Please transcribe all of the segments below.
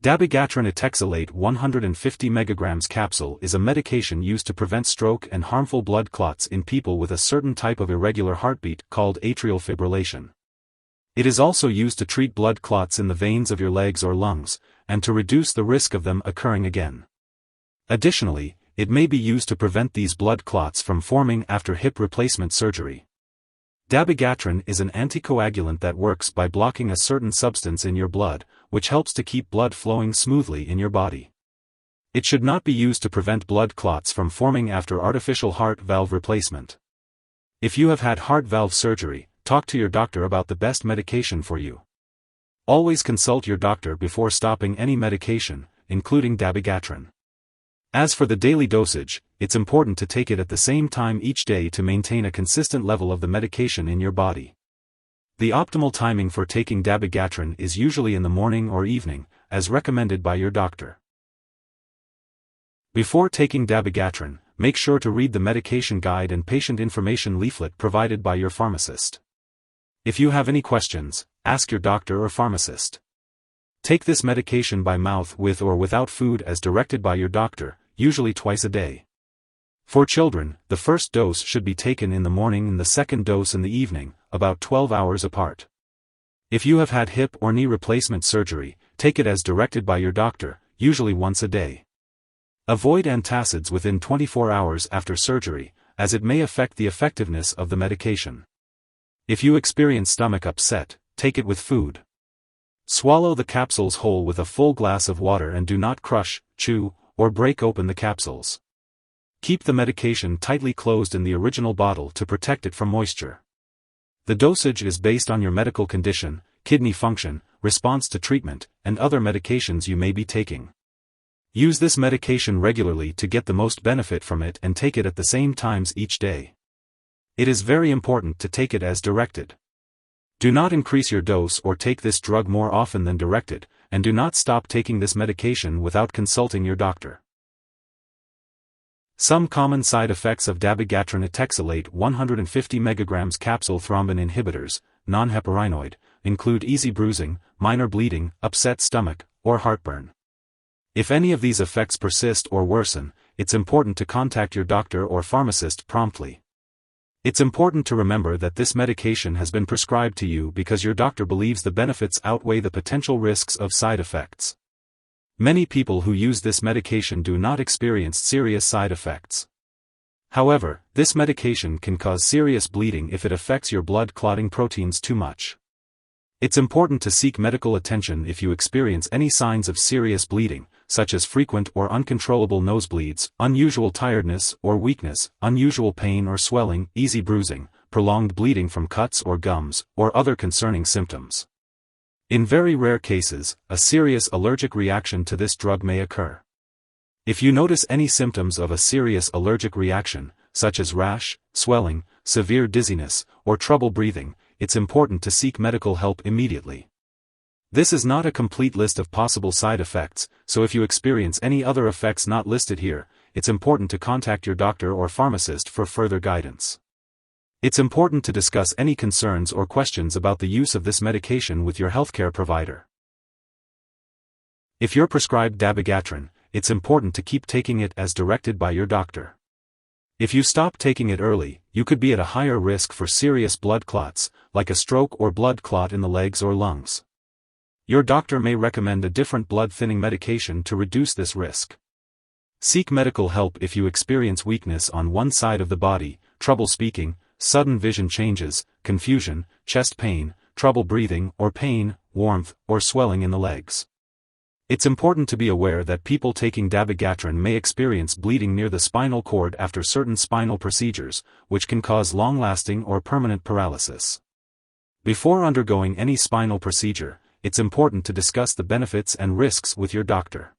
Dabigatran Etexilate 150 mg capsule is a medication used to prevent stroke and harmful blood clots in people with a certain type of irregular heartbeat called atrial fibrillation. It is also used to treat blood clots in the veins of your legs or lungs, and to reduce the risk of them occurring again. Additionally, it may be used to prevent these blood clots from forming after hip replacement surgery. Dabigatran is an anticoagulant that works by blocking a certain substance in your blood, which helps to keep blood flowing smoothly in your body. It should not be used to prevent blood clots from forming after artificial heart valve replacement. If you have had heart valve surgery, talk to your doctor about the best medication for you. Always consult your doctor before stopping any medication, including dabigatran. As for the daily dosage, it's important to take it at the same time each day to maintain a consistent level of the medication in your body. The optimal timing for taking dabigatran is usually in the morning or evening, as recommended by your doctor. Before taking dabigatran, make sure to read the medication guide and patient information leaflet provided by your pharmacist. If you have any questions, ask your doctor or pharmacist. Take this medication by mouth with or without food as directed by your doctor, usually twice a day. For children, the first dose should be taken in the morning and the second dose in the evening, about 12 hours apart. If you have had hip or knee replacement surgery, take it as directed by your doctor, usually once a day. Avoid antacids within 24 hours after surgery, as it may affect the effectiveness of the medication. If you experience stomach upset, take it with food. Swallow the capsules whole with a full glass of water and do not crush, chew, or break open the capsules. Keep the medication tightly closed in the original bottle to protect it from moisture. The dosage is based on your medical condition, kidney function, response to treatment, and other medications you may be taking. Use this medication regularly to get the most benefit from it and take it at the same times each day. It is very important to take it as directed. Do not increase your dose or take this drug more often than directed, and do not stop taking this medication without consulting your doctor. Some common side effects of Dabigatran Etexilate 150 mg capsule thrombin inhibitors, Non-Heparinoid, include easy bruising, minor bleeding, upset stomach, or heartburn. If any of these effects persist or worsen, it's important to contact your doctor or pharmacist promptly. It's important to remember that this medication has been prescribed to you because your doctor believes the benefits outweigh the potential risks of side effects. Many people who use this medication do not experience serious side effects. However, this medication can cause serious bleeding if it affects your blood clotting proteins too much. It's important to seek medical attention if you experience any signs of serious bleeding, such as frequent or uncontrollable nosebleeds, unusual tiredness or weakness, unusual pain or swelling, easy bruising, prolonged bleeding from cuts or gums, or other concerning symptoms. In very rare cases, a serious allergic reaction to this drug may occur. If you notice any symptoms of a serious allergic reaction, such as rash, swelling, severe dizziness, or trouble breathing, it's important to seek medical help immediately. This is not a complete list of possible side effects, so if you experience any other effects not listed here, it's important to contact your doctor or pharmacist for further guidance. It's important to discuss any concerns or questions about the use of this medication with your healthcare provider. If you're prescribed dabigatran, it's important to keep taking it as directed by your doctor. If you stop taking it early, you could be at a higher risk for serious blood clots, like a stroke or blood clot in the legs or lungs. Your doctor may recommend a different blood-thinning medication to reduce this risk. Seek medical help if you experience weakness on one side of the body, trouble speaking, sudden vision changes, confusion, chest pain, trouble breathing or pain, warmth, or swelling in the legs. It's important to be aware that people taking dabigatran may experience bleeding near the spinal cord after certain spinal procedures, which can cause long-lasting or permanent paralysis. Before undergoing any spinal procedure, it's important to discuss the benefits and risks with your doctor.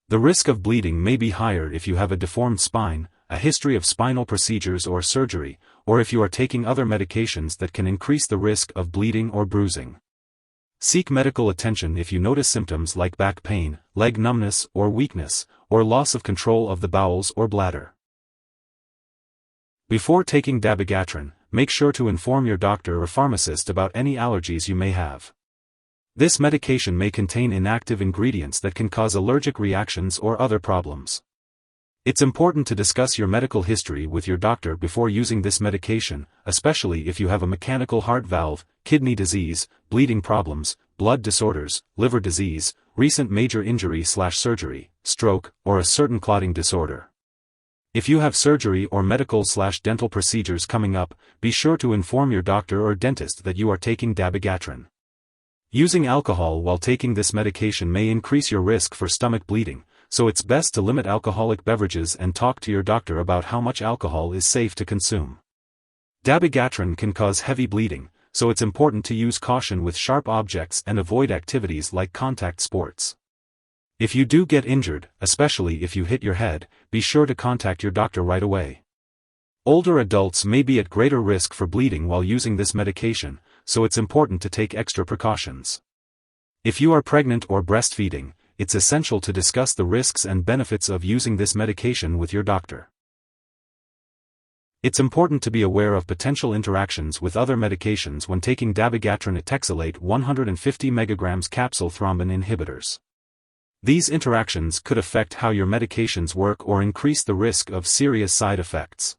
The risk of bleeding may be higher if you have a deformed spine, a history of spinal procedures or surgery, or if you are taking other medications that can increase the risk of bleeding or bruising. Seek medical attention if you notice symptoms like back pain, leg numbness or weakness, or loss of control of the bowels or bladder. Before taking dabigatran, make sure to inform your doctor or pharmacist about any allergies you may have. This medication may contain inactive ingredients that can cause allergic reactions or other problems. It's important to discuss your medical history with your doctor before using this medication, especially if you have a mechanical heart valve, kidney disease, bleeding problems, blood disorders, liver disease, recent major injury/surgery, stroke, or a certain clotting disorder. If you have surgery or medical/dental procedures coming up, be sure to inform your doctor or dentist that you are taking dabigatran. Using alcohol while taking this medication may increase your risk for stomach bleeding, so it's best to limit alcoholic beverages and talk to your doctor about how much alcohol is safe to consume. Dabigatran can cause heavy bleeding, so it's important to use caution with sharp objects and avoid activities like contact sports. If you do get injured, especially if you hit your head, be sure to contact your doctor right away. Older adults may be at greater risk for bleeding while using this medication, so it's important to take extra precautions. If you are pregnant or breastfeeding, it's essential to discuss the risks and benefits of using this medication with your doctor. It's important to be aware of potential interactions with other medications when taking Dabigatran Etexilate 150 mg capsule thrombin inhibitors. These interactions could affect how your medications work or increase the risk of serious side effects.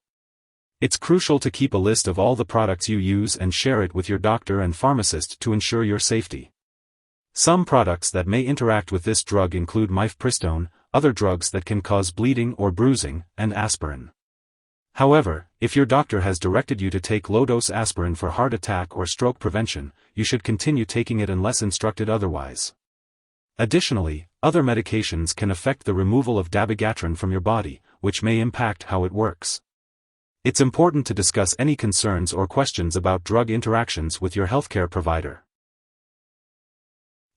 It's crucial to keep a list of all the products you use and share it with your doctor and pharmacist to ensure your safety. Some products that may interact with this drug include mifepristone, other drugs that can cause bleeding or bruising, and aspirin. However, if your doctor has directed you to take low-dose aspirin for heart attack or stroke prevention, you should continue taking it unless instructed otherwise. Additionally, other medications can affect the removal of dabigatran from your body, which may impact how it works. It's important to discuss any concerns or questions about drug interactions with your healthcare provider.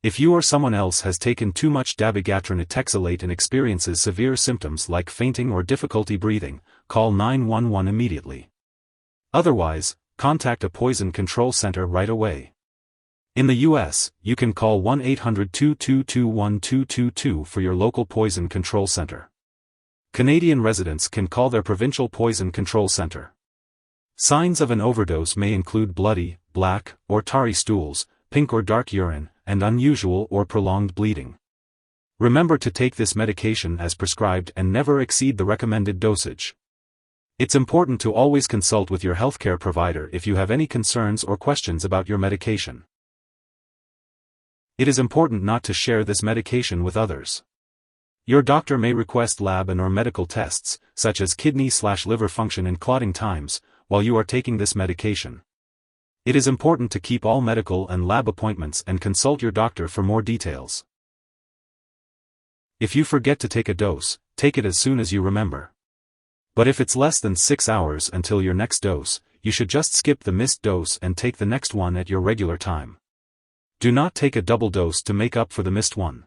If you or someone else has taken too much Dabigatran Etexilate and experiences severe symptoms like fainting or difficulty breathing, call 911 immediately. Otherwise, contact a poison control center right away. In the U.S., you can call 1-800-222-1222 for your local poison control center. Canadian residents can call their provincial poison control center. Signs of an overdose may include bloody, black, or tarry stools, pink or dark urine, and unusual or prolonged bleeding. Remember to take this medication as prescribed and never exceed the recommended dosage. It's important to always consult with your healthcare provider if you have any concerns or questions about your medication. It is important not to share this medication with others. Your doctor may request lab and/or medical tests, such as kidney/liver function and clotting times, while you are taking this medication. It is important to keep all medical and lab appointments and consult your doctor for more details. If you forget to take a dose, take it as soon as you remember. But if it's less than 6 hours until your next dose, you should just skip the missed dose and take the next one at your regular time. Do not take a double dose to make up for the missed one.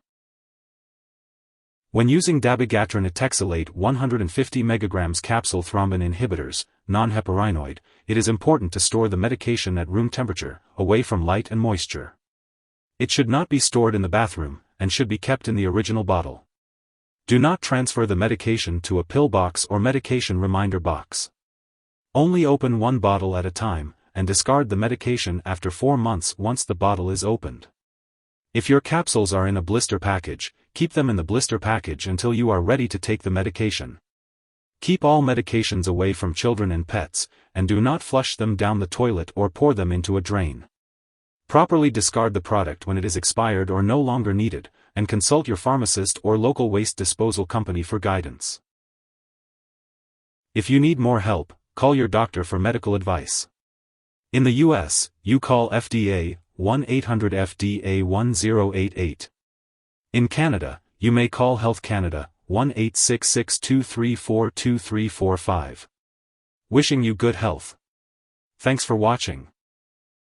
When using Dabigatran Etexilate 150 mg capsule thrombin inhibitors, Non-Heparinoid, it is important to store the medication at room temperature, away from light and moisture. It should not be stored in the bathroom, and should be kept in the original bottle. Do not transfer the medication to a pill box or medication reminder box. Only open one bottle at a time, and discard the medication after 4 months once the bottle is opened. If your capsules are in a blister package, keep them in the blister package until you are ready to take the medication. Keep all medications away from children and pets, and do not flush them down the toilet or pour them into a drain. Properly discard the product when it is expired or no longer needed, and consult your pharmacist or local waste disposal company for guidance. If you need more help, call your doctor for medical advice. In the U.S., you call FDA 1-800-FDA-1088. In Canada, you may call Health Canada 1-866-234-2345. Wishing you good health. Thanks for watching.